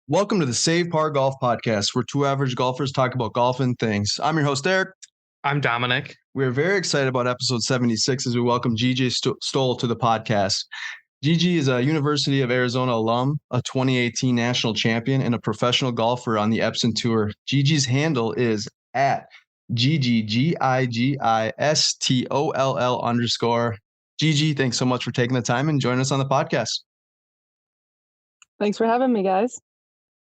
Welcome to the Save Par Golf Podcast, where two average golfers talk about golf and things. I'm your host, Eric. I'm Dominic. We're very excited about episode 76 as we welcome Gigi Stoll to the podcast. Gigi is a University of Arizona alum, a 2018 national champion, and a professional golfer on the Epson Tour. Gigi's handle is at Gigi, Gigistoll_. Gigi, thanks so much for taking the time and joining us on the podcast. Thanks for having me, guys.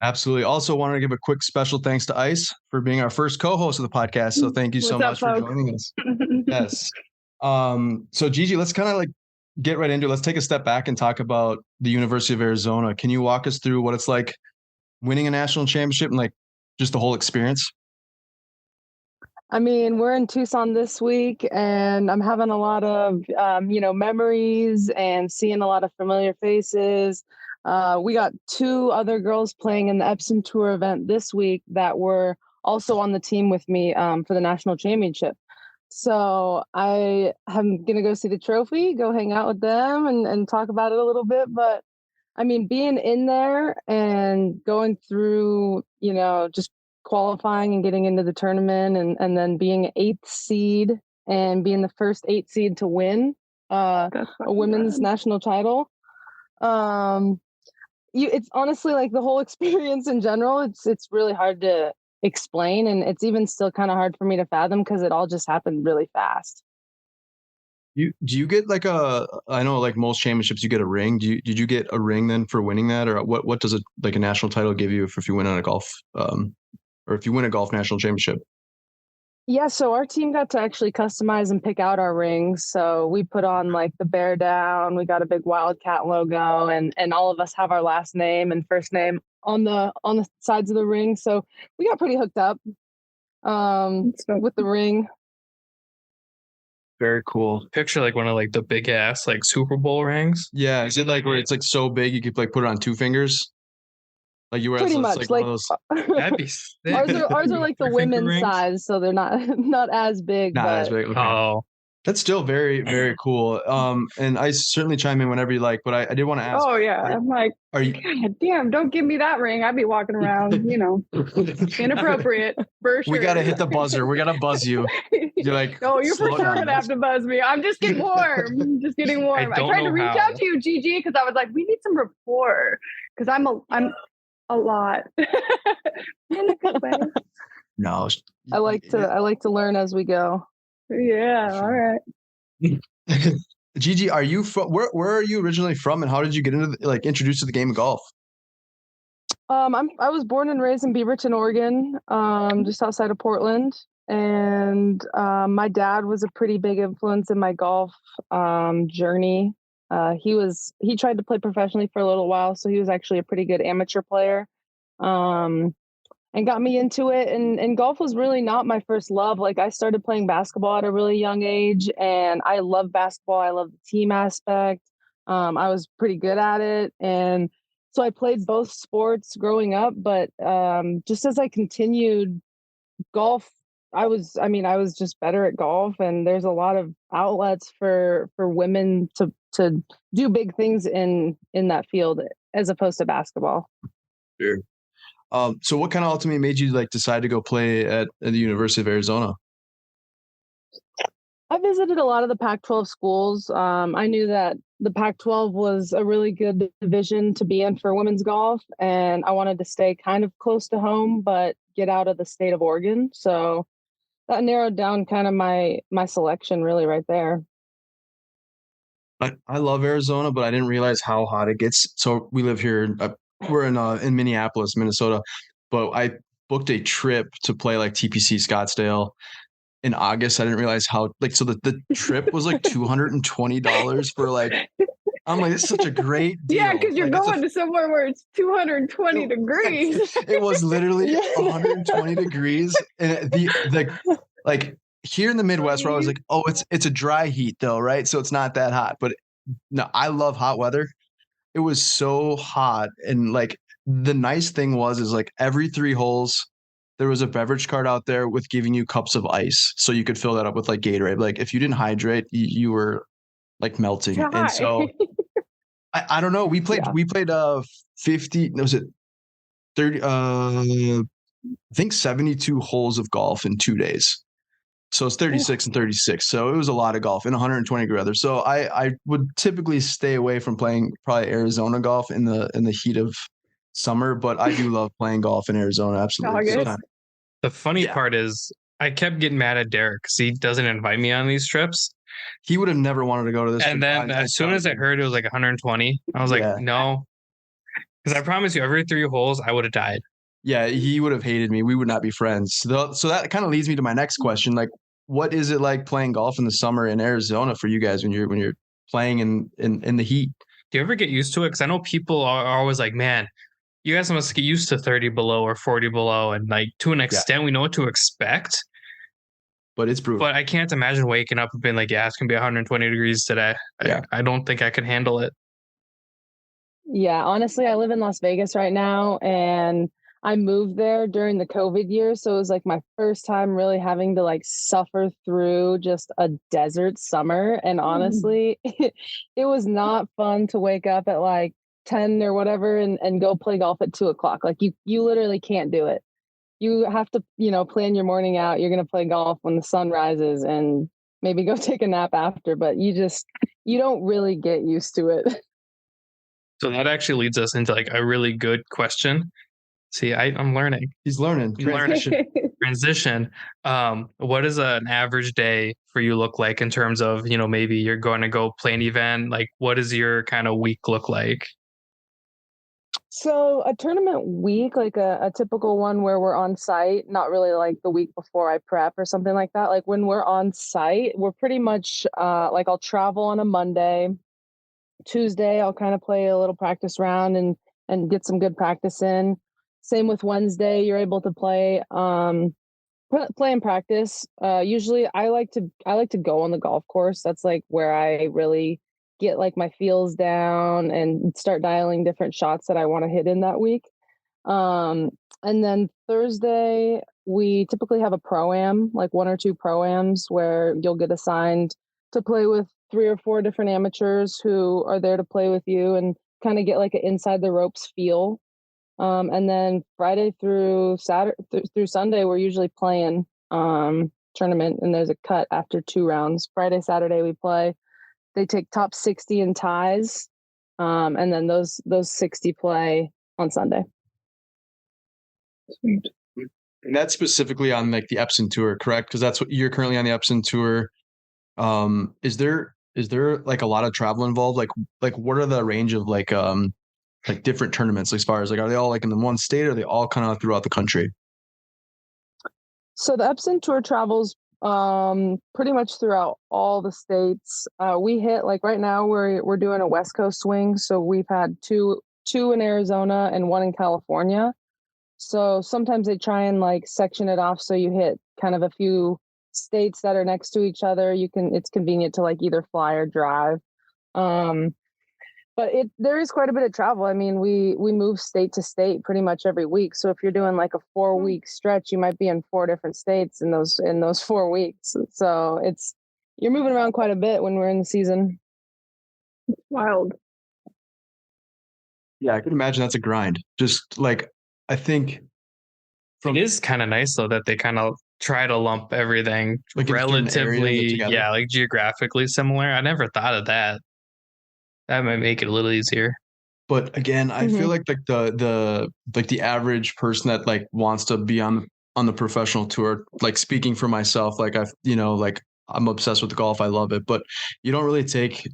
Absolutely. Also wanted to give a quick special thanks to Ice for being our first co-host of the podcast. So thank you so much for joining us. Yes. So Gigi, let's kind of get right into it. Let's take a step back and talk about the University of Arizona. Can you walk us through what it's like winning a national championship and just the whole experience? I mean, we're in Tucson this week and I'm having a lot of, memories and seeing a lot of familiar faces. We got two other girls playing in the Epson Tour event this week that were also on the team with me for the national championship. So I am going to go see the trophy, go hang out with them and talk about it a little bit. But I mean, being in there and going through, just qualifying and getting into the tournament and then being an 8th seed and being the first 8th seed to win a women's national title. It's honestly the whole experience in general. It's really hard to explain, and it's even still kind of hard for me to fathom because it all just happened really fast. Do you get I know most championships you get a ring. Did you get a ring then for winning that, or what does a national title give you if you win on a golf or if you win a golf national championship? Yeah, so our team got to actually customize and pick out our rings. So we put on the bear down. We got a big Wildcat logo, and all of us have our last name and first name on the sides of the ring. So we got pretty hooked up with the ring. Very cool. Picture one of the big ass Super Bowl rings. Yeah, is it where it's so big you could put it on two fingers? You were pretty much one of those... That'd be sick. Ours are the women's size, so they're not as big. As big. Okay. Oh, that's still very, very cool. And I certainly chime in whenever you like, but I did want to ask. Oh yeah, I'm are you? God damn! Don't give me that ring. I'd be walking around, inappropriate for sure. We gotta hit the buzzer. We gotta buzz you. You're no, you're for sure gonna have to buzz me. I'm just getting warm. I tried to reach out to you, Gigi, because I was like, we need some rapport, because I'm a lot. In a good way. No, I like to learn as we go. Yeah, all right. Gigi, are you from where are you originally from, and how did you get into introduced to the game of golf? I was born and raised in Beaverton, Oregon, just outside of Portland, and my dad was a pretty big influence in my golf journey. He tried to play professionally for a little while, so he was actually a pretty good amateur player. And got me into it. And golf was really not my first love. I started playing basketball at a really young age, and I love basketball. I love the team aspect. I was pretty good at it. And so I played both sports growing up, but just as I continued golf, I was just better at golf, and there's a lot of outlets for women to do big things in that field as opposed to basketball. Sure. So what kind of ultimately made you decide to go play at the University of Arizona? I visited a lot of the Pac-12 schools. I knew that the Pac-12 was a really good division to be in for women's golf, and I wanted to stay kind of close to home, but get out of the state of Oregon. So that narrowed down kind of my selection really right there. I love Arizona, but I didn't realize how hot it gets. So we live here. We're in Minneapolis, Minnesota, but I booked a trip to play TPC Scottsdale in August. I didn't realize how so the trip was $220 for I'm this is such a great deal. Yeah, because you're going to somewhere where it's 220 degrees. It was literally 120 degrees, and here in the Midwest, where I was oh, it's a dry heat though, right? So it's not that hot. But no, I love hot weather. It was so hot, and the nice thing was every 3 holes there was a beverage cart out there with giving you cups of ice, so you could fill that up with Gatorade. If you didn't hydrate, you were melting. Hi. And so I don't know. We played 50. Was it 30 I think 72 holes of golf in 2 days. So it's 36 and 36. So it was a lot of golf in 120 degree weather. So I would typically stay away from playing probably Arizona golf in the heat of summer, but I do love playing golf in Arizona. Absolutely. The funny part is I kept getting mad at Derek because he doesn't invite me on these trips. He would have never wanted to go to this. And then as soon as I heard it was like 120, I was like, no. Because I promise you, every 3 holes, I would have died. Yeah, he would have hated me. We would not be friends. So that kind of leads me to my next question. Like, what is it like playing golf in the summer in Arizona for you guys when you're playing in the heat? Do you ever get used to it? Because I know people are always like, man, you guys must get used to 30 below or 40 below. And like to an extent, we know what to expect. But it's brutal. But I can't imagine waking up and being like, yeah, it's going to be 120 degrees today. I don't think I could handle it. Yeah, honestly, I live in Las Vegas right now, and I moved there during the COVID year. So it was like my first time really having to like suffer through just a desert summer. And honestly, it was not fun to wake up at like 10 or whatever and go play golf at 2:00. Like you literally can't do it. You have to, plan your morning out. You're going to play golf when the sun rises and maybe go take a nap after, but you don't really get used to it. So that actually leads us into like a really good question. See, I'm learning. He's learning. Transition. What does an average day for you look like in terms of, maybe you're going to go play an event? Like, what does your kind of week look like? So a tournament week, like a typical one where we're on site, not really like the week before I prep or something like that. Like when we're on site, we're pretty much like I'll travel on a Monday. Tuesday, I'll kind of play a little practice round and get some good practice in. Same with Wednesday, you're able to play and practice. Usually I like to go on the golf course. That's like where I really get like my feels down and start dialing different shots that I want to hit in that week. And then Thursday, we typically have a pro-am, like 1 or 2 pro-ams where you'll get assigned to play with 3 or 4 different amateurs who are there to play with you and kind of get like an inside the ropes feel. And then Friday through Sunday, we're usually playing tournament, and there's a cut after 2 rounds. Friday, Saturday we play. They take top 60 in ties, and then those 60 play on Sunday. Sweet. And that's specifically on like the Epson Tour, correct? Because that's what you're currently on the Epson Tour. Is there like a lot of travel involved? Like what are the range of like different tournaments as far as like, are they all like in the one state or are they all kind of throughout the country? So the Epson Tour travels pretty much throughout all the states. We hit like right now we're doing a West Coast swing. So we've had two in Arizona and 1 in California. So sometimes they try and like section it off so you hit kind of a few states that are next to each other. It's convenient to like either fly or drive. But there is quite a bit of travel. I mean, we move state to state pretty much every week. So if you're doing like a 4-week stretch, you might be in 4 different states in those 4 weeks. So you're moving around quite a bit when we're in the season. It's wild. Yeah, I can imagine that's a grind. Just like, I think it is kind of nice though that they kind of try to lump everything like relatively, like geographically similar. I never thought of that. That might make it a little easier. But again, I feel like the average person that like wants to be on the professional tour, like speaking for myself, like like I'm obsessed with golf. I love it, but you don't really take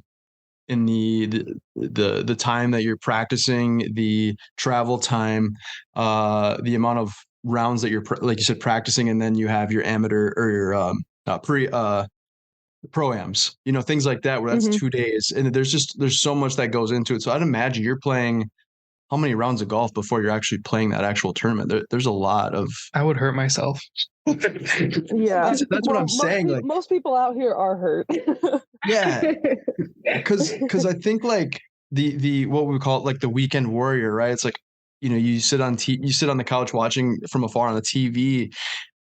in the time that you're practicing, the travel time, the amount of rounds that you're like you said practicing, and then you have your amateur or your pro-ams, things like that, where that's 2 days, and there's so much that goes into it. So I'd imagine you're playing how many rounds of golf before you're actually playing that actual tournament? There's a lot of. I would hurt myself. Yeah, that's what I'm saying. Like most people out here are hurt. Yeah, because I think like the what we call it, like the weekend warrior, right? It's like you sit on the couch watching from afar on the TV,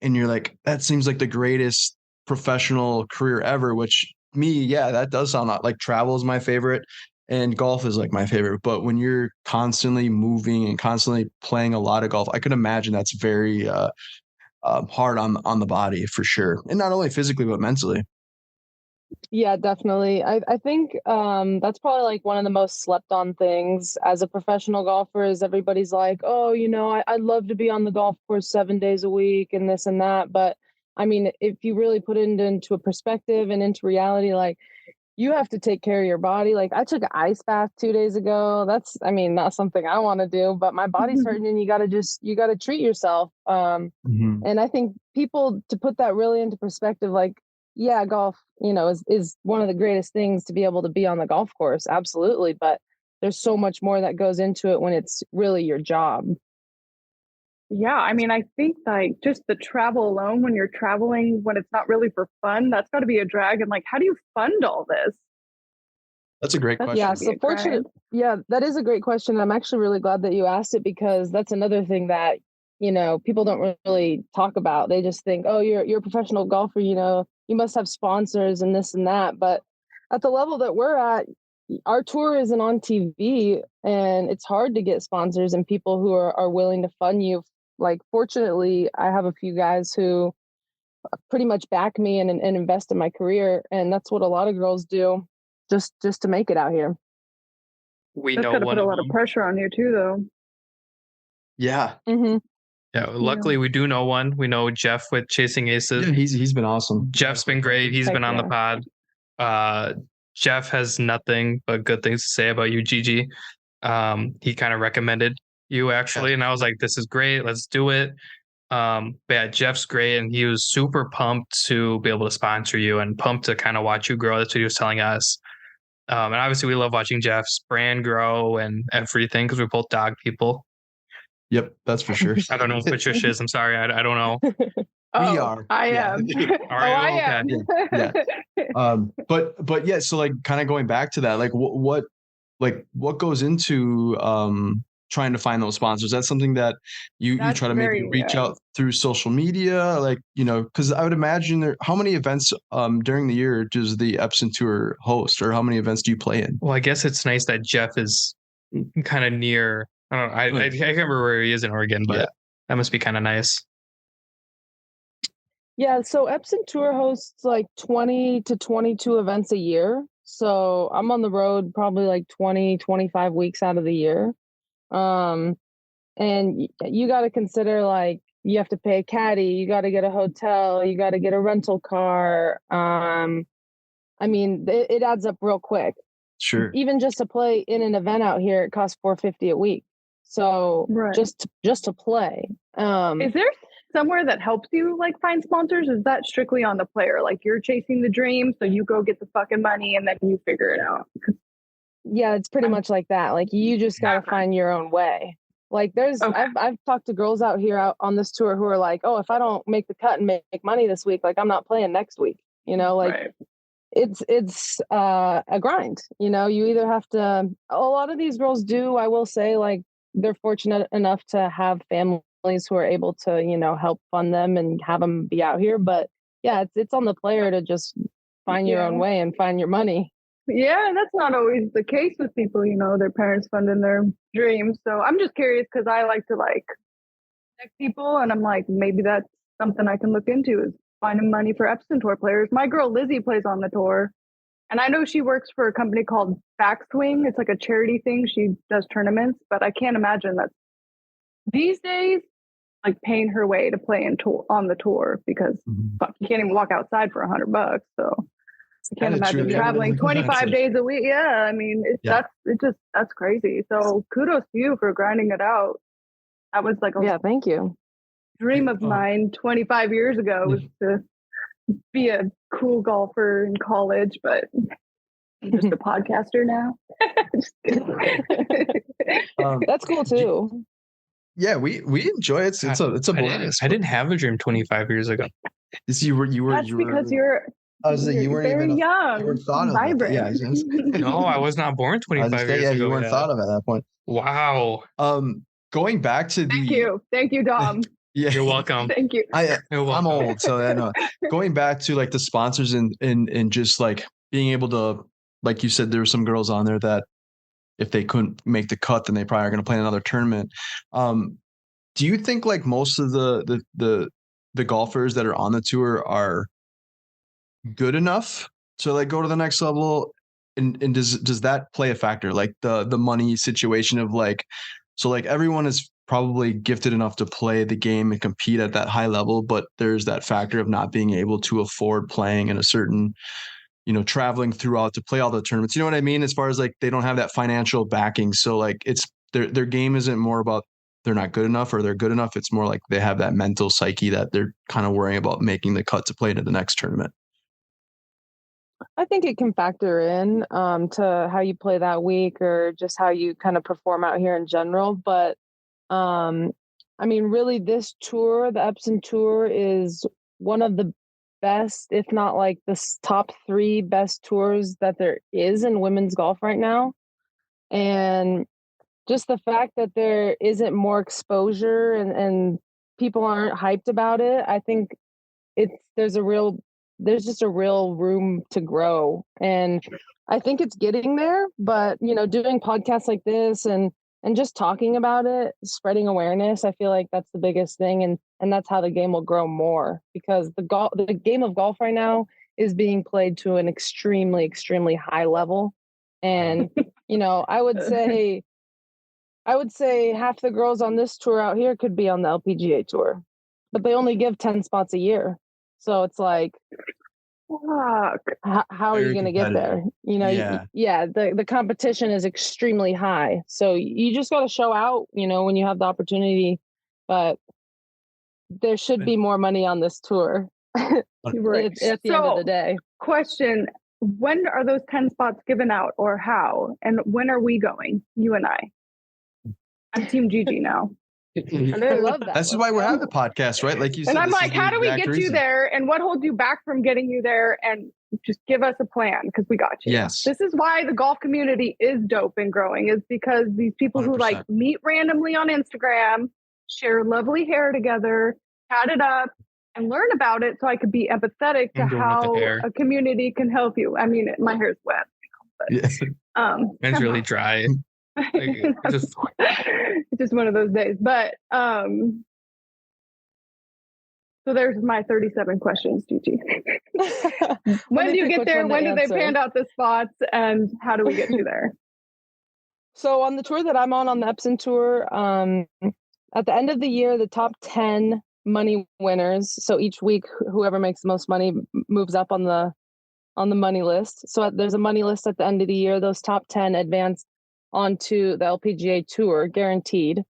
and you're like, that seems like the greatest professional career ever. Which that does sound like travel is my favorite. and golf is like my favorite. But when you're constantly moving and constantly playing a lot of golf, I could imagine that's very hard on the body for sure, and not only physically but mentally. Yeah, definitely. I think that's probably like one of the most slept on things as a professional golfer is everybody's like, oh, I'd love to be on the golf course 7 days a week and this and that. But I mean, if you really put it into a perspective and into reality, like you have to take care of your body. Like I took an ice bath 2 days ago. That's, I mean, not something I want to do, but my body's hurting and you got to treat yourself. And I think people, to put that really into perspective, like, yeah, golf, is one of the greatest things to be able to be on the golf course. Absolutely. But there's so much more that goes into it when it's really your job. Yeah. I mean, I think like just the travel alone, when you're traveling, when it's not really for fun, that's got to be a drag. And like, how do you fund all this? That's a great question. Yeah. So that is a great question. I'm actually really glad that you asked it because that's another thing that, people don't really talk about. They just think, oh, you're a professional golfer, you must have sponsors and this and that. But at the level that we're at, our tour isn't on TV and it's hard to get sponsors and people who are willing to fund you. Like, fortunately, I have a few guys who pretty much back me and invest in my career. And that's what a lot of girls do just to make it out here. We that's know gotta put a lot of pressure on you too, though. Yeah. Mm-hmm. Yeah, luckily we do know one. We know Jeff with Chasing Aces. Yeah, he's been awesome. Jeff's been great. He's been on the pod. Jeff has nothing but good things to say about you, Gigi. He kind of recommended you actually, and I was like, "This is great. Let's do it." But yeah, Jeff's great, and he was super pumped to be able to sponsor you and pumped to kind of watch you grow. That's what he was telling us. And obviously, we love watching Jeff's brand grow and everything because we're both dog people. Yep, that's for sure. I don't know if Patricia is. I'm sorry. I don't know. We are. I am. I am. Yeah. But yeah, so like kind of going back to that, like what goes into trying to find those sponsors? That's something that you try to maybe reach out through social media, like, because I would imagine how many events during the year does the Epson Tour host, or how many events do you play in? Well, I guess it's nice that Jeff is kind of near. I don't know. I can't remember where he is in Oregon, but that must be kind of nice. Yeah, so Epson Tour hosts like 20 to 22 events a year. So I'm on the road probably like 20, 25 weeks out of the year. And you got to consider, like, you have to pay a caddy, you got to get a hotel, you got to get a rental car. I mean, it adds up real quick. Sure. Even just to play in an event out here, it costs $450 a week. So just to play. Is there somewhere that helps you like find sponsors? Is that strictly on the player? Like, you're chasing the dream, so you go get the fucking money and then you figure it out? Yeah, it's pretty much like that. Like, you just got to find your own way. Like, I've talked to girls out here out on this tour who are like, oh, if I don't make the cut and make money this week, like, I'm not playing next week. It's a grind. You either have to. A lot of these girls do. I will say, like, they're fortunate enough to have families who are able to, help fund them and have them be out here. But yeah, it's on the player to just find your own way and find your money. Yeah, that's not always the case with people, their parents funding their dreams. So I'm just curious because I like to connect people, and I'm like, maybe that's something I can look into, is finding money for Epson Tour players. My girl Lizzie plays on the tour, and I know she works for a company called Backswing. It's like a charity thing. She does tournaments, but I can't imagine that these days, like, paying her way to play on the tour, because fuck, you can't even walk outside for $100. So I can't imagine traveling 25 days a week. Yeah, I mean, that's crazy. So kudos to you for grinding it out. That was like thank you. Dream of mine 25 years ago was to be a cool golfer in college, but I'm just a podcaster now. That's cool too. Yeah, we enjoy it. It's a blast. I didn't have a dream 25 years ago. You were. That's because you're. You weren't very even young, you weren't thought of. Vibrant. No, I was not born 25 years ago. Yeah, you weren't thought of at that point. Wow. Going back to Thank you, Dom. Yeah, you're welcome. Thank you. I'm old, so I know. Going back to like the sponsors and just like being able to, like you said, there were some girls on there that if they couldn't make the cut, then they probably are going to play another tournament. Do you think like most of the golfers that are on the tour are good enough to like go to the next level? And does that play a factor? Like the money situation of like, so like everyone is probably gifted enough to play the game and compete at that high level, but there's that factor of not being able to afford playing in a certain, traveling throughout to play all the tournaments. You know what I mean? As far as like they don't have that financial backing. So like it's their game isn't more about they're not good enough or they're good enough. It's more like they have that mental psyche that they're kind of worrying about making the cut to play into the next tournament. I think it can factor in to how you play that week or just how you kind of perform out here in general. But I mean, really, this tour, the Epson Tour, is one of the best, if not like the top 3 best tours that there is in women's golf right now. And just the fact that there isn't more exposure and people aren't hyped about it, I think there's just a real room to grow. And I think it's getting there, but doing podcasts like this and just talking about it, spreading awareness, I feel like that's the biggest thing. And that's how the game will grow more, because the game of golf right now is being played to an extremely, extremely high level. And, I would say half the girls on this tour out here could be on the LPGA tour, but they only give 10 spots a year. So it's like, fuck, how are you going to get there? The competition is extremely high. So you just got to show out, when you have the opportunity. But there should be more money on this tour right. at the end of the day. Question, when are those 10 spots given out or how? And when are we going, you and I? I'm Team Gigi now. I love that. That's why we're having the podcast, right? Like you said. And I'm like, how do we get you there? And what holds you back from getting you there? And just give us a plan, because we got you. Yes. This is why the golf community is dope and growing, is because these people 100%. Who like meet randomly on Instagram, share lovely hair together, chat it up, and learn about it, so I could be empathetic to how a community can help you. I mean, my hair's wet. Mine's really dry. It's just one of those days. But so there's my 37 questions, Gigi. When do you get there? When do they pan out the spots? And how do we get you there? So on the tour that I'm on the Epson Tour, at the end of the year, the top 10 money winners. So each week, whoever makes the most money moves up on the money list. So there's a money list at the end of the year. Those top 10 advance onto the LPGA Tour, guaranteed.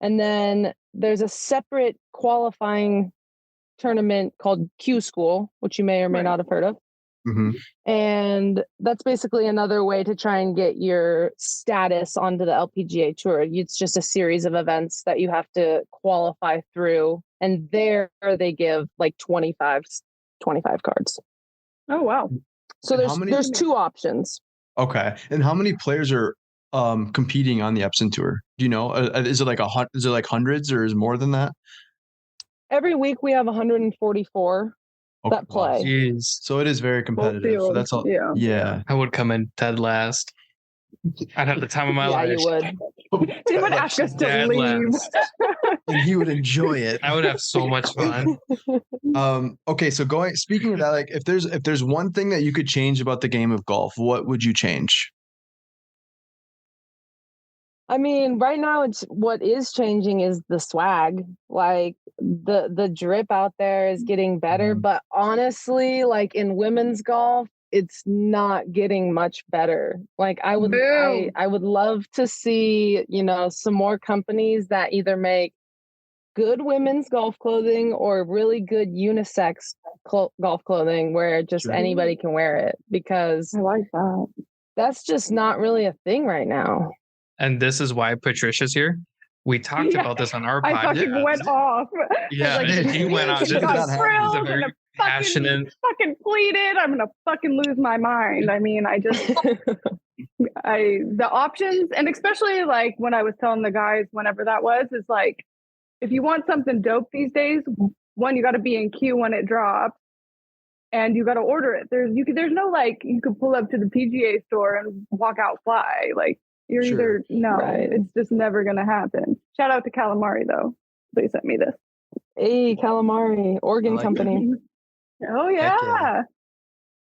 And then there's a separate qualifying tournament called Q School, which you may or may not have heard of. Mm-hmm. And that's basically another way to try and get your status onto the LPGA Tour. It's just a series of events that you have to qualify through. And there they give like 25 cards. Oh, wow. So there's 2 options. Okay. And how many players are competing on the Epson Tour? Do you know? Is it like hundreds, or is more than that? Every week we have 144 that play. Wow. So it is very competitive. So that's all. Yeah. I would come in dead last. I'd have the time of my life. Yeah, you would. He would ask us to leave. And he would enjoy it. I would have so much fun. Okay, so speaking of that, like if there's one thing that you could change about the game of golf, what would you change? I mean, right now what is changing is the swag. Like the drip out there is getting better, but honestly, like in women's golf, it's not getting much better. Like I would love to see, some more companies that either make good women's golf clothing or really good unisex golf clothing where just anybody can wear it, because I like that. That's just not really a thing right now. And this is why Patricia's here. We talked about this on our podcast. I fucking went off. Yeah, he went off. He's a very passionate. Fucking pleaded. I'm gonna fucking lose my mind. I mean, the options, and especially like when I was telling the guys whenever that was, is like, if you want something dope these days, one, you got to be in queue when it drops, and you got to order it. There's no like you could pull up to the PGA store and walk out fly. Like You're either no, right. It's just never gonna happen. Shout out to Calamari though. They sent me this. Hey, Calamari, Oregon company. Oh yeah.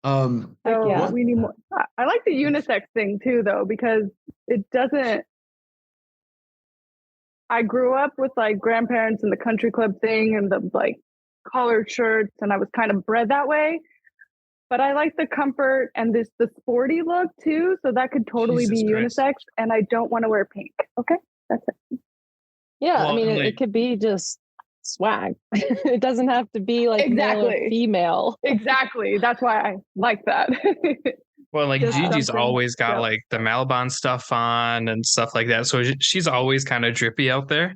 Yeah. We need more. I like the unisex thing too, though, because it doesn't. I grew up with like grandparents and the country club thing and the like collared shirts, and I was kind of bred that way. But I like the comfort and the sporty look too, so that could totally be unisex. And I don't want to wear pink. Okay, that's it. Yeah, well, I mean, it could be just swag. It doesn't have to be like male or female. Exactly. That's why I like that. Well, like Gigi's always got like the Malbon stuff on and stuff like that. So she's always kind of drippy out there.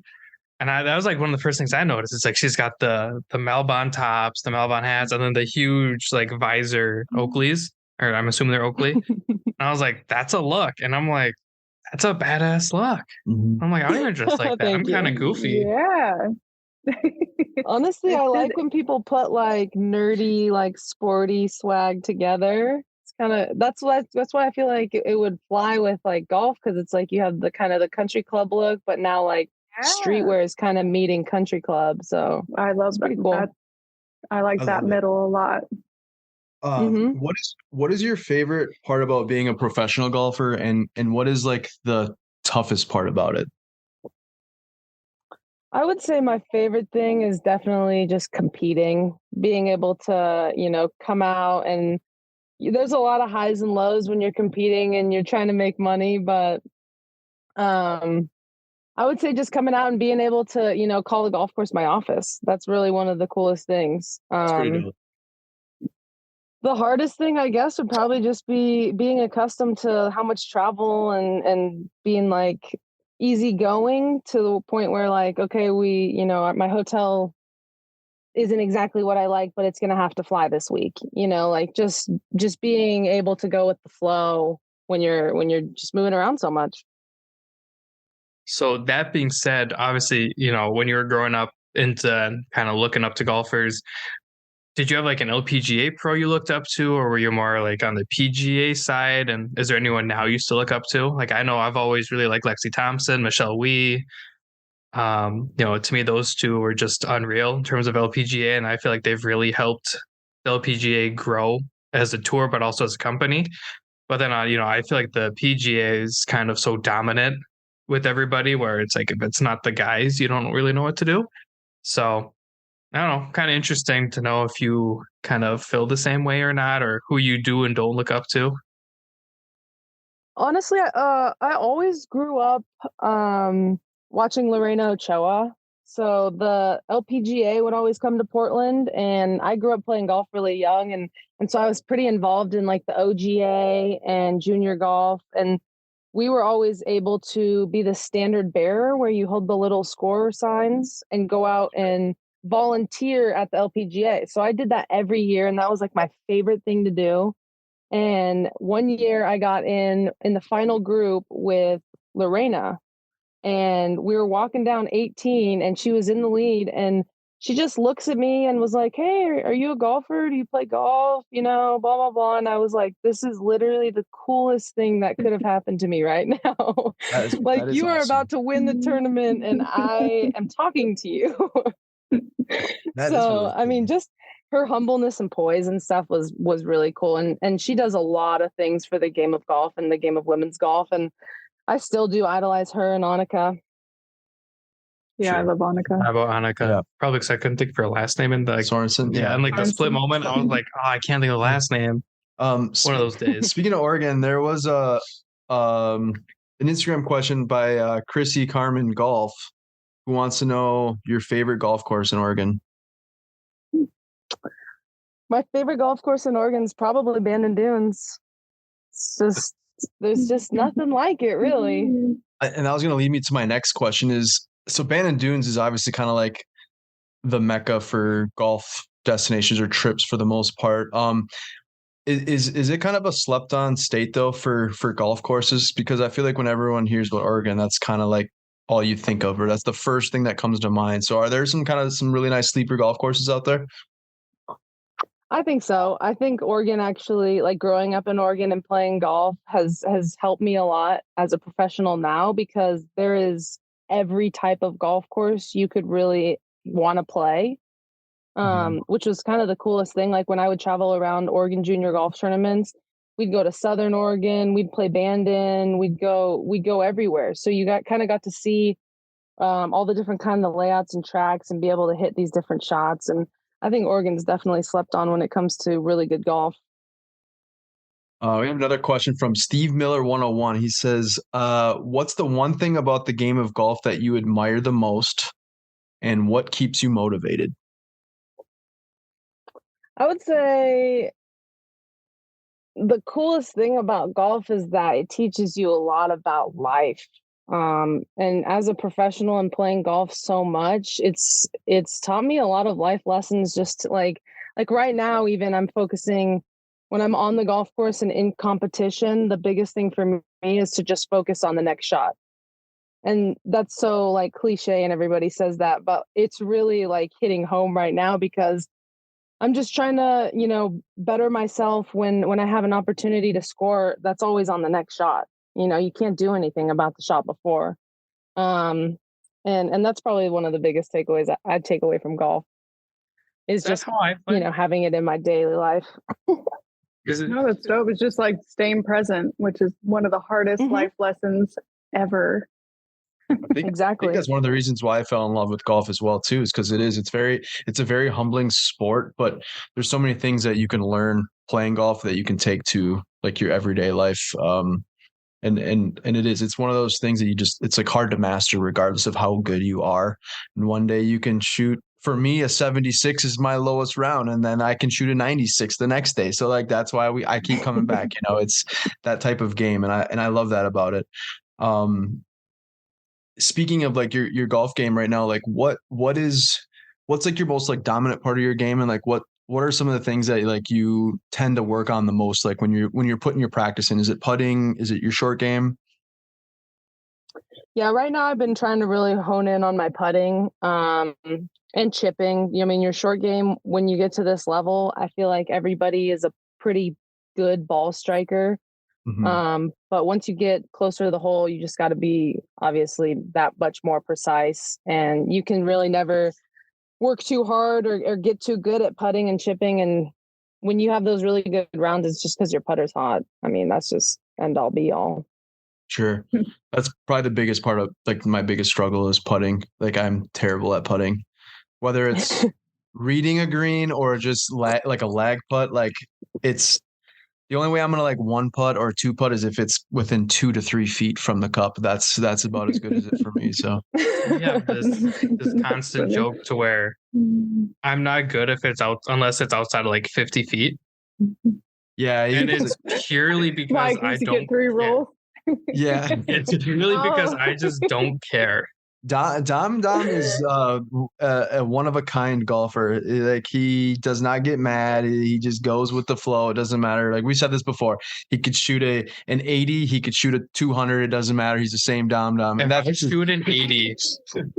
And that was like one of the first things I noticed. It's like she's got the Malbon tops, the Malbon hats, and then the huge like visor Oakleys, or I'm assuming they're Oakley. And I was like, that's a look. And I'm like, that's a badass look. I'm like, I don't even dress like that. I'm kind of goofy. Yeah. Honestly, I like when people put like nerdy, like sporty swag together. It's kind of that's why I feel like it would fly with like golf, because it's like you have the kind of the country club look, but now like streetwear is kind of meeting country club. So I love that. Cool. I like that middle a lot. What is your favorite part about being a professional golfer, and what is like the toughest part about it? I would say my favorite thing is definitely just competing, being able to, come out, and there's a lot of highs and lows when you're competing and you're trying to make money. But I would say just coming out and being able to, call the golf course my office. That's really one of the coolest things. The hardest thing, I guess, would probably just be being accustomed to how much travel and being like easygoing to the point where like, okay, my hotel isn't exactly what I like, but it's going to have to fly this week, like just being able to go with the flow when you're just moving around so much. So that being said, obviously, when you were growing up into kind of looking up to golfers, did you have like an LPGA pro you looked up to, or were you more like on the PGA side? And is there anyone now you still look up to? Like, I know I've always really liked Lexi Thompson, Michelle Wee. To me, those two were just unreal in terms of LPGA. And I feel like they've really helped the LPGA grow as a tour, but also as a company. But then, I feel like the PGA is kind of so dominant with everybody where it's like, if it's not the guys, you don't really know what to do. So I don't know, kind of interesting to know if you kind of feel the same way or not, or who you do and don't look up to. Honestly, I always grew up watching Lorena Ochoa. So the LPGA would always come to Portland, and I grew up playing golf really young, and so I was pretty involved in like the OGA and junior golf, and we were always able to be the standard bearer where you hold the little score signs and go out and volunteer at the LPGA. So I did that every year, and that was like my favorite thing to do. And one year I got in the final group with Lorena, and we were walking down 18 and she was in the lead, and she just looks at me and was like, "Hey, are you a golfer? Do you play golf? Blah, blah, blah." And I was like, this is literally the coolest thing that could have happened to me right now. Like, you are awesome. About to win the tournament and I am talking to you. So, really cool. I mean, just her humbleness and poise and stuff was really cool. And she does a lot of things for the game of golf and the game of women's golf. And I still do idolize her and Annika. Yeah, sure. I love Annika. How about Annika? Yeah. Probably because I couldn't think of her last name in the Sorensen. Yeah, and like the split moment, I was like, oh, I can't think of the last name. One of those days. Speaking of Oregon, there was an Instagram question by Chrissy Carmen Golf, who wants to know your favorite golf course in Oregon. My favorite golf course in Oregon is probably Bandon Dunes. It's just, there's just nothing like it, really. And that was going to lead me to my next question is, so Bandon Dunes is obviously kind of like the mecca for golf destinations or trips for the most part. Is it kind of a slept on state though for golf courses? Because I feel like when everyone hears about Oregon, that's kind of like all you think of, or that's the first thing that comes to mind. So are there some really nice sleeper golf courses out there? I think so. I think Oregon actually, like growing up in Oregon and playing golf has helped me a lot as a professional now, because there is every type of golf course you could really want to play. Which was kind of the coolest thing. Like when I would travel around Oregon junior golf tournaments, we'd go to Southern Oregon, we'd play Bandon, we'd go everywhere. So you got to see all the different kind of layouts and tracks and be able to hit these different shots. And I think Oregon's definitely slept on when it comes to really good golf. We have another question from Steve Miller 101. He says, what's the one thing about the game of golf that you admire the most, and what keeps you motivated? I would say the coolest thing about golf is that it teaches you a lot about life. And as a professional and playing golf so much, it's taught me a lot of life lessons. Just like right now, even I'm focusing when I'm on the golf course and in competition, the biggest thing for me is to just focus on the next shot. And that's so like cliche and everybody says that, but it's really like hitting home right now, because I'm just trying to, better myself when I have an opportunity to score. That's always on the next shot. You can't do anything about the shot before. And that's probably one of the biggest takeaways I'd take away from golf is just, having it in my daily life. No, that's dope. It's just like staying present, which is one of the hardest life lessons ever. Exactly. I think that's one of the reasons why I fell in love with golf as well too, is because it's a very humbling sport, but there's so many things that you can learn playing golf that you can take to like your everyday life. And it's one of those things that it's like hard to master regardless of how good you are. And one day you can shoot, for me, a 76 is my lowest round, and then I can shoot a 96 the next day. So like, that's why I keep coming back, it's that type of game. And I love that about it. Speaking of like your golf game right now, like what's like your most like dominant part of your game, and like what are some of the things that like you tend to work on the most, like when you're putting your practice in? Is it putting? Is it your short game? Yeah, right now I've been trying to really hone in on my putting and chipping. Your short game, when you get to this level, I feel like everybody is a pretty good ball striker. But once you get closer to the hole, you just got to be obviously that much more precise, and you can really never work too hard or get too good at putting and chipping. And when you have those really good rounds, it's just because your putter's hot. I mean, that's just end all be all. Sure. That's probably the biggest part of like my biggest struggle is putting. Like I'm terrible at putting, whether it's reading a green or just like a lag putt. Like it's the only way I'm going to like one putt or two putt is if it's within 2 to 3 feet from the cup. That's about as good as it for me. So we have this constant joke to where I'm not good if it's out unless it's outside of like 50 feet. Yeah. And it's purely because I don't get 3 rolls. Yeah. It's purely because I just don't care. Dom is a one of a kind golfer. Like he does not get mad. He just goes with the flow. It doesn't matter. Like we said this before, he could shoot an 80. He could shoot a 200. It doesn't matter. He's the same Dom. If I shoot an 80,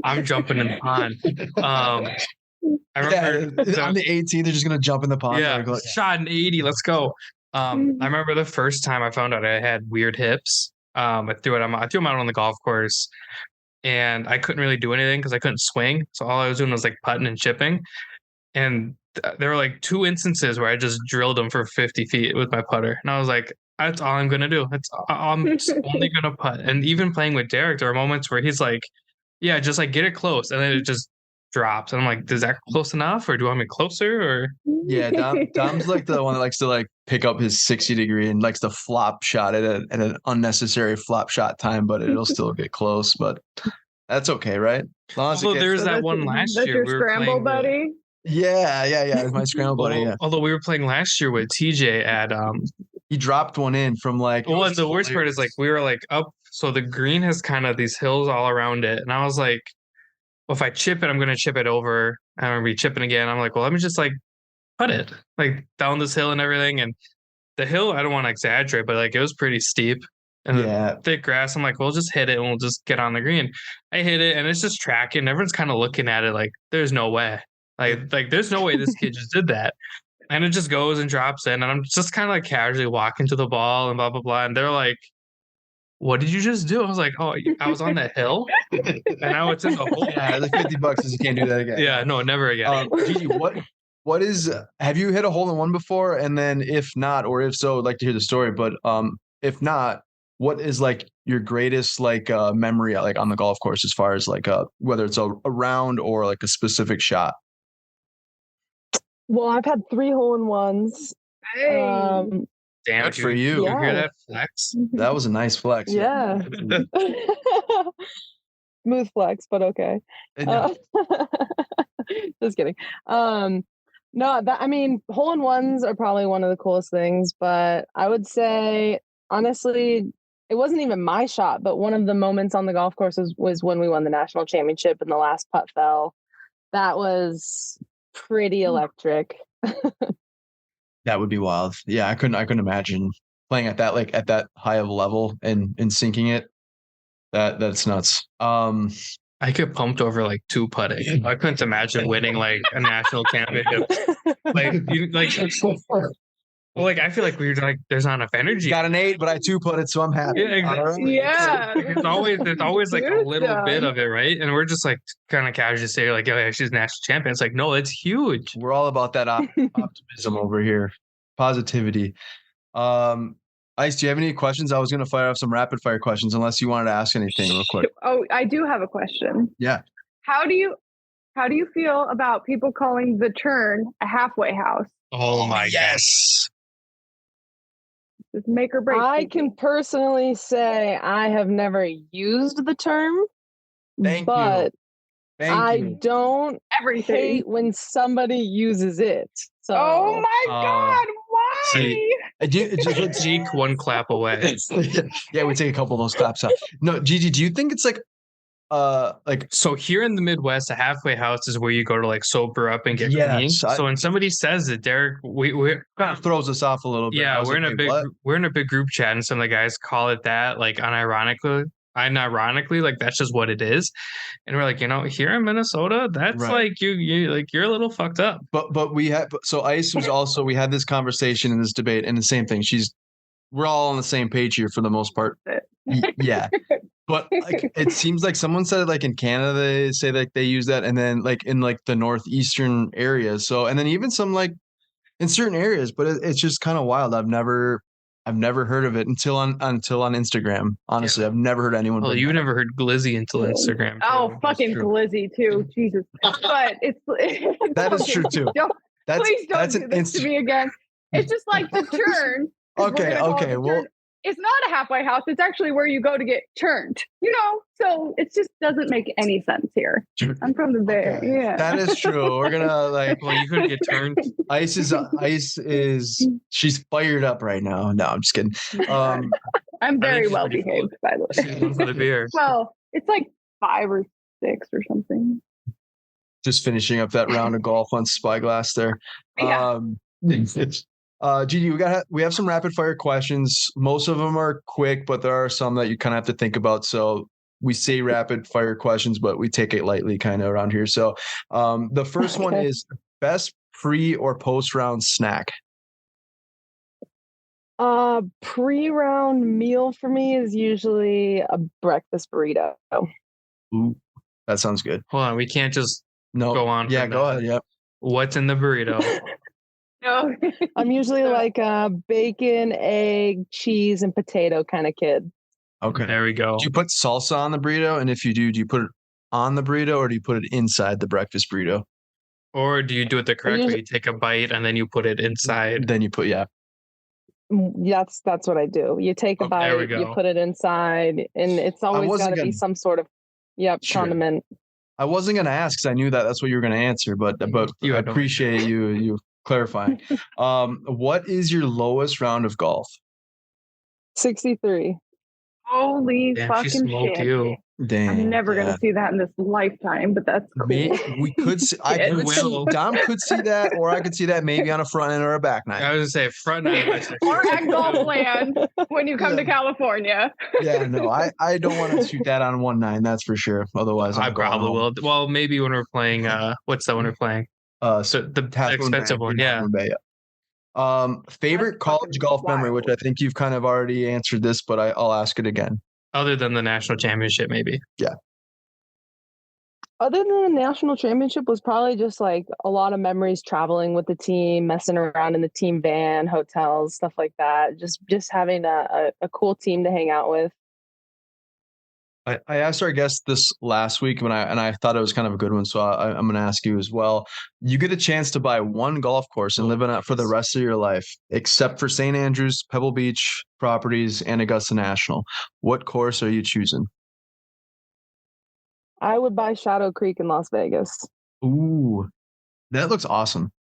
I'm jumping in the pond. I remember on the 18th, they're just gonna jump in the pond. Yeah, shot an 80. Let's go. I remember the first time I found out I had weird hips. I threw them out on the golf course. And I couldn't really do anything because I couldn't swing. So all I was doing was like putting and chipping. And there were like 2 instances where I just drilled them for 50 feet with my putter. And I was like, that's all I'm going to do. I'm only going to putt. And even playing with Derek, there were moments where he's like, yeah, just like get it close. And then it just drops. And I'm like, is that close enough? Or do I want me closer? Or yeah, Dom's like the one that likes to like pick up his 60 degree and likes to flop shot at an unnecessary flop shot time, but it'll still get close. But that's okay, right? Although there's that one last year. That's your scramble buddy? Yeah. It's my scramble buddy. Yeah. Although we were playing last year with TJ at he dropped one in from like. Well, and the worst part is like we were like up, so the green has kind of these hills all around it, and I was like, well, if I chip it, I'm gonna chip it over. I'm gonna be chipping again. I'm like, well, let me just like put it like down this hill and everything. And the hill, I don't want to exaggerate, but like it was pretty steep and the thick grass. I'm like, we'll just hit it and we'll just get on the green. I hit it and it's just tracking. Everyone's kind of looking at it like, there's no way. Like there's no way this kid just did that. And it just goes and drops in, and I'm just kind of like casually walking to the ball and blah blah blah, and they're like, "What did you just do?" I was like, "Oh, I was on the hill, and now it's in the hole." Yeah, like $50 says you can't do that again. Yeah, no, never again. Gigi, what is? Have you hit a hole in one before? And then if not, or if so, I'd like to hear the story. But if not, what is like your greatest like memory like on the golf course as far as like whether it's a round or like a specific shot? Well, I've had 3 hole-in-ones. Hey. Damn, Good for you. You hear that flex? That was a nice flex. Yeah. Smooth flex, but okay. Just kidding. No, I mean, hole-in-ones are probably one of the coolest things, but I would say, honestly, it wasn't even my shot, but one of the moments on the golf course was when we won the national championship and the last putt fell. That was pretty electric. That would be wild. Yeah, I couldn't imagine playing at that like at that high of a level and sinking it. That's nuts. I get pumped over like 2 putting. I couldn't imagine winning like a national championship. Like I feel like we're like there's not enough energy. Got an 8, but I 2-putted, so I'm happy. Yeah, exactly. Yeah. There's always like a little bit of it, right? And we're just like kind of casually say like, "Oh yeah, she's national champion." It's like, no, it's huge. We're all about that optimism over here, positivity. Ice, do you have any questions? I was going to fire off some rapid fire questions, unless you wanted to ask anything real quick. Oh, I do have a question. Yeah. How do you feel about people calling the turn a halfway house? Oh my yes. Just make or break. I can personally say I have never used the term, but I don't hate when somebody uses it. So, oh my God, why? Zeke 1 clap away. Yeah, we take a couple of those claps out. No, Gigi, do you think it's like so here in the Midwest, a halfway house is where you go to like sober up and get clean. So when somebody says it, Derek, we're kind of throws us off a little bit. Yeah, we're in a big group chat, and some of the guys call it that, like unironically, like that's just what it is. And we're like, here in Minnesota, that's right. Like you like you're a little fucked up. But we had Ice was also, we had this conversation in this debate, and the same thing. We're all on the same page here for the most part. Yeah. But like it seems like someone said it like in Canada they say like they use that, and then like in like the northeastern areas. So and then even some like in certain areas, but it's just kind of wild. I've never heard of it until on Instagram. Honestly, I've never heard anyone. Well, you never heard glizzy until Instagram. Oh, fucking glizzy too, Jesus! But it's that is true too. Please don't do this to me again. It's just like the turn. Okay. Well, it's not a halfway house. It's actually where you go to get turned. So it just doesn't make any sense here. I'm from the Bay. Okay. Yeah, that is true. We're gonna like. Well, you couldn't get turned. Ice is. She's fired up right now. No, I'm just kidding. I'm very well behaved, by the way. For the beer. Well, it's like 5 or 6 or something. Just finishing up that round of golf on Spyglass there. Yeah. Gigi, we have some rapid fire questions. Most of them are quick, but there are some that you kind of have to think about. So we say rapid fire questions, but we take it lightly kind of around here. So the first one is best pre or post round snack. Pre-round meal for me is usually a breakfast burrito. Ooh, that sounds good. Hold on, we can't just go on. Yeah, go ahead. Yep. What's in the burrito? No. I'm usually like a bacon, egg, cheese, and potato kind of kid. Okay. There we go. Do you put salsa on the burrito? And if you do you put it on the burrito or do you put it inside the breakfast burrito? Or do you do it the correct way? You take a bite and then you put it inside. Then you put, That's what I do. You take a bite, you put it inside, and it's always got to be some sort of condiment. I wasn't going to ask because I knew that's what you were going to answer, but I appreciate you clarifying. What is your lowest round of golf? 63. Holy fucking shit. You. Dang, I'm never going to see that in this lifetime, but that's cool. We could see, Dom could see that, or I could see that maybe on a front end or a back nine. I was going to say front end. Or at Golf Land when you come to California. Yeah, no, I don't want to shoot that on 1-9, that's for sure. Otherwise, I probably will. Well, maybe when we're playing, what's that when we're playing? So the expensive one, yeah. Favorite college golf memory, which I think you've kind of already answered this, but I'll ask it again. Other than the national championship, maybe. Yeah. Other than the national championship was probably just like a lot of memories traveling with the team, messing around in the team van, hotels, stuff like that. Just having a cool team to hang out with. I asked our guest this last week and I thought it was kind of a good one. So I'm going to ask you as well. You get a chance to buy one golf course and live in it for the rest of your life, except for St. Andrews, Pebble Beach properties, and Augusta National. What course are you choosing? I would buy Shadow Creek in Las Vegas. Ooh, that looks awesome.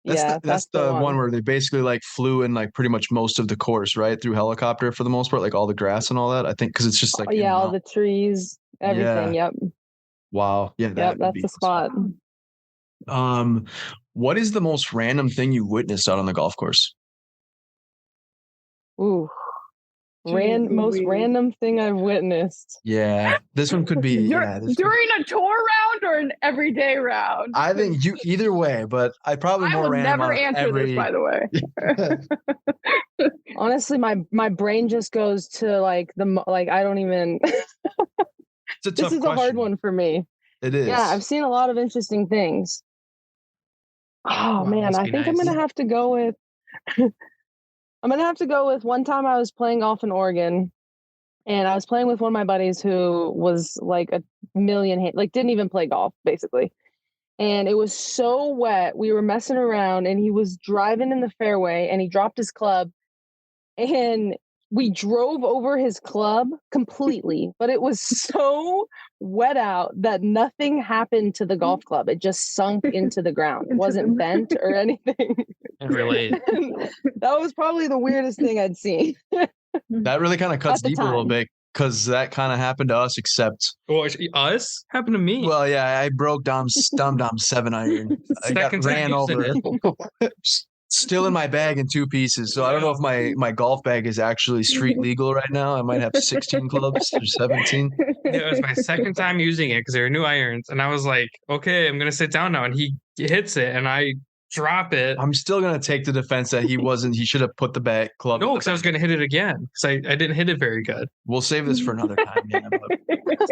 That's the one where they basically like flew in like pretty much most of the course, right? Through helicopter for the most part, like all the grass and all that. I think because it's just like all the trees, everything. Yeah. Yep. Wow. Yeah. Yep. That's the spot. What is the most random thing you witnessed out on the golf course? Ooh. Most random thing I've witnessed. Yeah, this one could be during a tour round or an everyday round. I think either way, but I probably more random. I will never answer this, by the way. Honestly, my brain just goes to like I don't even. It's a tough question. A hard one for me. It is. Yeah, I've seen a lot of interesting things. Oh man, I think I'm gonna have to go with. I'm going to have to go with one time I was playing golf in Oregon and I was playing with one of my buddies who was like a million, didn't even play golf basically. And it was so wet. We were messing around and he was driving in the fairway and he dropped his club and we drove over his club completely, but it was so wet out that nothing happened to the golf club. It just sunk into the ground. It wasn't bent or anything. Really? That was probably the weirdest thing I'd seen. That really kind of cuts deep a little bit because that kind of happened to us, except us happened to me. Well, yeah, I broke down 7 iron. I got ran over. Still in my bag in 2 pieces. So I don't know if my golf bag is actually street legal right now. I might have 16 clubs or 17. It was my second time using it because they were new irons. And I was like, okay, I'm going to sit down now. And he hits it and I drop it. I'm still going to take the defense that he should have put the club. No, because I was going to hit it again because I didn't hit it very good. We'll save this for another time. Yeah,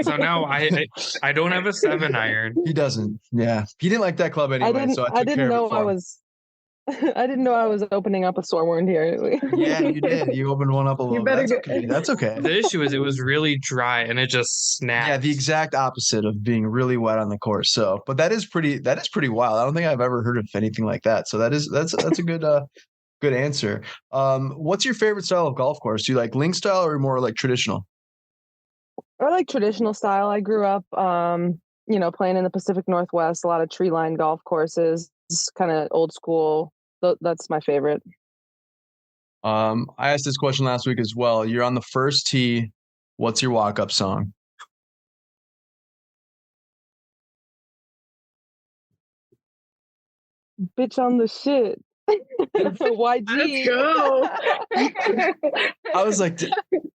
so now I don't have a 7 iron. He doesn't. Yeah. He didn't like that club anyway. I didn't know I didn't know I was opening up a sore wound here. Yeah, you did. You opened one up a little bit. That's okay. The issue is it was really dry and it just snapped. Yeah, the exact opposite of being really wet on the course. So, but that is pretty wild. I don't think I've ever heard of anything like that. So that's a good answer. What's your favorite style of golf course? Do you like link style or more like traditional? I like traditional style. I grew up playing in the Pacific Northwest, a lot of tree-lined golf courses. It's kind of old school. That's my favorite. I asked this question last week as well. You're on the first tee. What's your walk-up song? Bitch on the shit. YG. Let's go. I was like,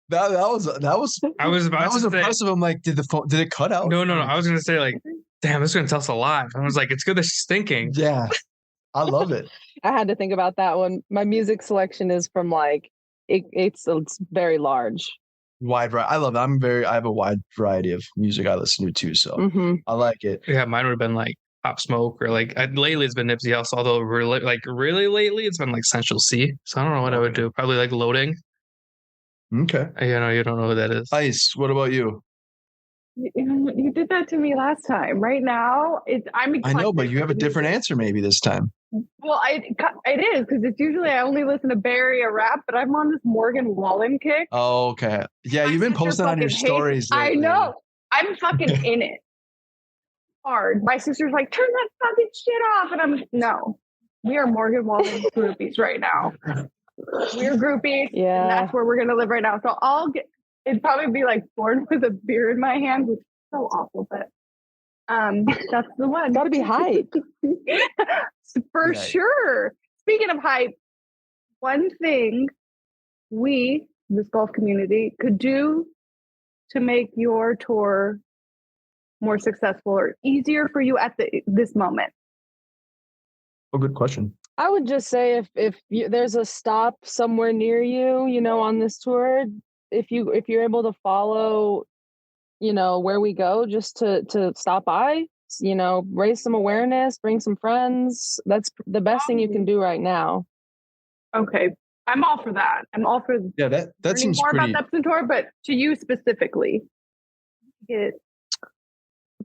that was impressive. I'm like, did it cut out? No. I was gonna say like, damn, this is gonna tell us a lot. I was like, it's good that she's thinking. Yeah. I love it. I had to think about that one. My music selection is from it's very large. Wide variety. I love it. I have a wide variety of music I listen to too, so I like it. Yeah, mine would have been like Pop Smoke or lately it's been Nipsey Hussle, although really lately it's been like Central C. So I don't know what I would do. Probably like Loading. Okay. You don't know who that is. Ice. What about you? You did that to me last time. Right now, I know, but you have a different answer maybe this time. Well, it is because it's usually I only listen to Barry or rap, but I'm on this Morgan Wallen kick. Oh, okay. Yeah, you've been posting on your stories. I know. I'm fucking in it. Hard. My sister's like, turn that fucking shit off, and no. We are Morgan Wallen groupies right now. We're groupies. Yeah, and that's where we're gonna live right now. So it'd probably be like Born with a Beer in My Hand, which is so awful, but that's the one. Gotta be hype. For sure. Speaking of hype, one thing this golf community, could do to make your tour more successful or easier for you at this moment? Oh, good question. I would just say there's a stop somewhere near you, on this tour, if you're able to follow, where we go, just to stop by, raise some awareness, bring some friends. That's the best thing you can do right now. Okay. I'm all for that. I'm all for that seems more pretty... about the Epson Tour, but to you specifically.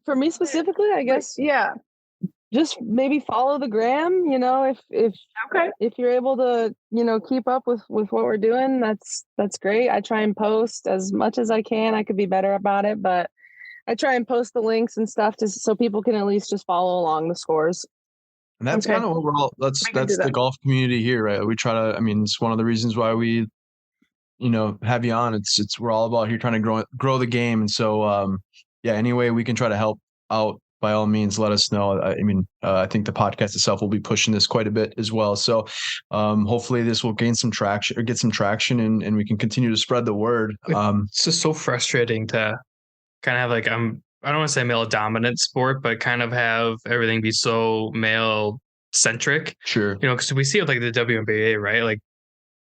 For me specifically, I guess. Yeah. Just maybe follow the gram, if you're able to, keep up with what we're doing, that's great. I try and post as much as I can. I could be better about it, but I try and post the links and stuff so people can at least just follow along the scores. And that's kind of overall, that's the golf community here, right? We try to, it's one of the reasons why we, have you on. It's we're all about here trying to grow the game. And so, any way we can try to help out, by all means, let us know. I think the podcast itself will be pushing this quite a bit as well. So hopefully this will get some traction and we can continue to spread the word. It's just so frustrating to kind of have like, I don't want to say male dominant sport, but kind of have everything be so male centric. Sure. Because we see it like the WNBA, right? Like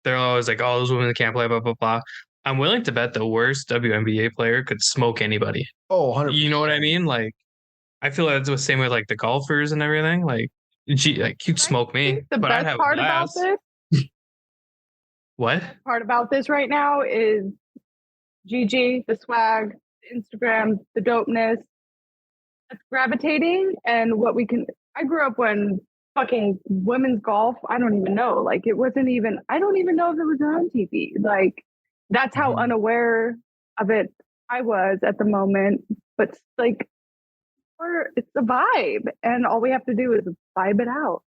they're always like, oh, those women can't play, blah, blah, blah. I'm willing to bet the worst WNBA player could smoke anybody. Oh, 100%. You know what I mean? Like, I feel like it's the same with like the golfers and everything. Like, you'd smoke me. The best part about this. What? Part about this right now is Gigi, the swag, Instagram, the dopeness. It's gravitating, and what we can. I grew up when fucking women's golf. I don't even know. Like it wasn't even. I don't even know if it was on TV. Like that's how unaware of it I was at the moment. But like. It's a vibe, and all we have to do is vibe it out.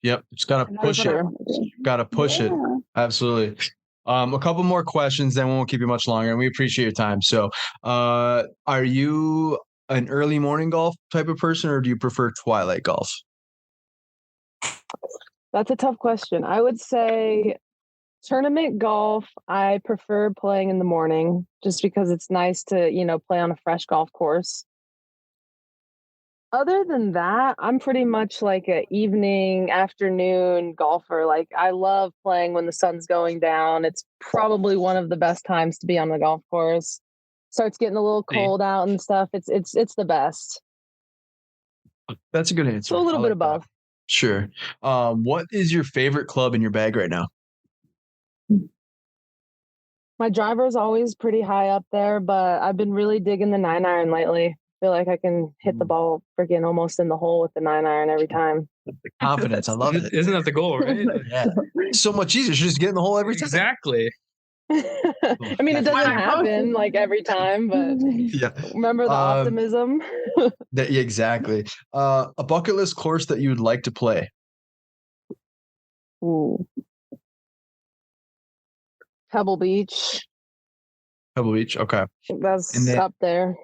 Yep, just gotta push it. Gotta push it. Absolutely. A couple more questions, then we won't keep you much longer, and we appreciate your time. So, are you an early morning golf type of person, or do you prefer twilight golf? That's a tough question. I would say tournament golf, I prefer playing in the morning, just because it's nice to play on a fresh golf course. Other than that, I'm pretty much like an evening, afternoon golfer. Like I love playing when the sun's going down. It's probably one of the best times to be on the golf course. Starts getting a little cold out and stuff. It's the best. That's a good answer. So a little bit of both. Sure. What is your favorite club in your bag right now? My driver is always pretty high up there, but I've been really digging the 9-iron lately. Feel like I can hit the ball freaking almost in the hole with the 9-iron every time. The confidence, I love it. Isn't that the goal, right? Yeah, so much easier. You just get in the hole every time. Exactly. I mean, it doesn't happen like every time, but remember the optimism. Exactly. A bucket list course that you would like to play. Ooh. Pebble Beach. Pebble Beach. Okay. That's up there.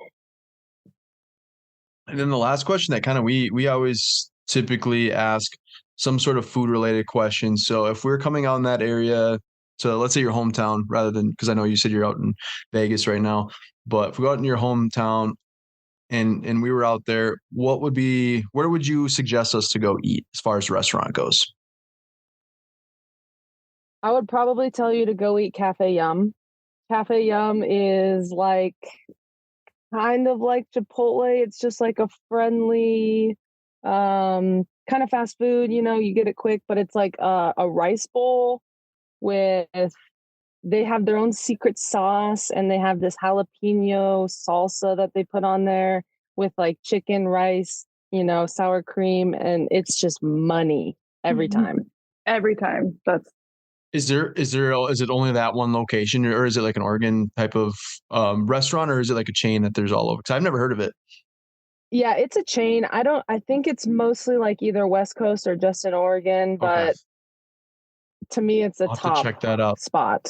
And then the last question that kind of we always typically ask some sort of food related question. So if we're coming out in that area, so let's say your hometown, rather than, because I know you said you're out in Vegas right now, but if we go out in your hometown and we were out there, where would you suggest us to go eat as far as restaurant goes? I would probably tell you to go eat Cafe Yum. Cafe Yum is like kind of like Chipotle. It's just like a friendly kind of fast food, you get it quick, but it's like a rice bowl with, they have their own secret sauce, and they have this jalapeno salsa that they put on there with like chicken, rice, sour cream, and it's just money every time. Every time. Is it only that one location, or is it like an Oregon type of restaurant, or is it like a chain that there's all over? Because I've never heard of it. Yeah, it's a chain. I think it's mostly like either West Coast or just in Oregon, but to me, it's a top check that out spot.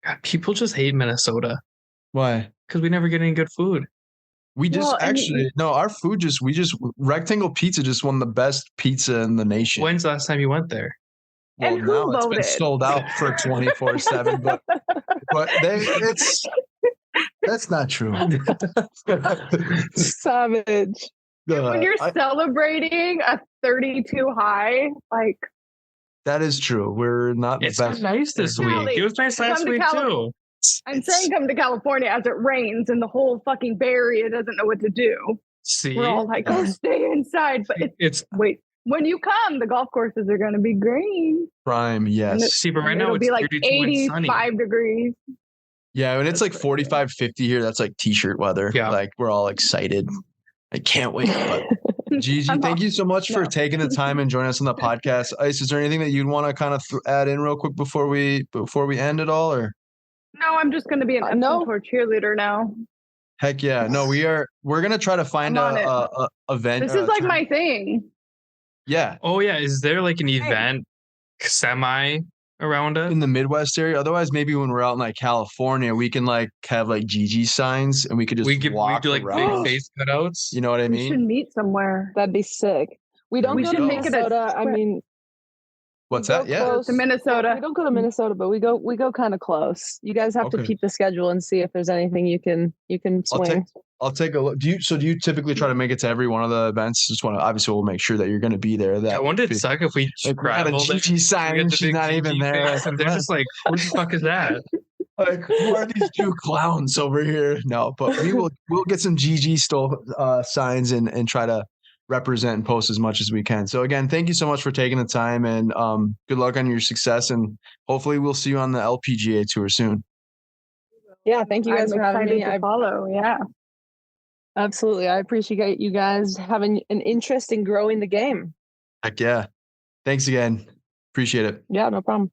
God, people just hate Minnesota. Why? Because we never get any good food. We just our food Rectangle Pizza just won the best pizza in the nation. When's the last time you went there? Well, and who now voted? It's been sold out for 24/7, but that's not true. Savage. When you're celebrating a 32 high, like That is true. We're not the It's best. nice this week. It was nice last week too. I'm saying come to California as it rains and the whole fucking Bay Area doesn't know what to do. See, we're all like, oh, stay inside. But it's wait, when you come, the golf courses are going to be green. Prime, yes. See, but right now it'll be like 85 degrees. Yeah, when it's like 45, 50 here, that's like t-shirt weather. Yeah. Like we're all excited. I can't wait. But Gigi, thank you so much for taking the time and joining us on the podcast. Ice, is there anything that you'd want to kind of add in real quick before we end it all, or? No, I'm just going to be an Epson Tour cheerleader now. Heck yeah. No, we're going to try to find a event. This is like my thing. Yeah. Oh yeah. Is there like an event semi around it in the Midwest area? Otherwise, maybe when we're out in like California, we can like have like Gigi signs and we could just walk do like around. big face cutouts. You know what I mean? We should meet somewhere. That'd be sick. We don't go to Minnesota. I mean, what's that? Yeah, to Minnesota. We don't go to Minnesota, but we go kind of close. You guys have to keep the schedule and see if there's anything you can swing. I'll take a look. Do you typically try to make it to every one of the events? Just want to obviously we'll make sure that you're going to be there. That wouldn't it suck if we had a Gigi sign and she's not even there, and they're just like, what the fuck is that? Like, who are these two clowns over here? No, but we'll get some Gigi Stoll signs and try to represent and post as much as we can. So again, thank you so much for taking the time, and good luck on your success, and hopefully we'll see you on the LPGA tour soon. Yeah, thank you guys for having me. I follow. Yeah, absolutely. I appreciate you guys having an interest in growing the game. Heck yeah. Thanks again. Appreciate it. Yeah, no problem.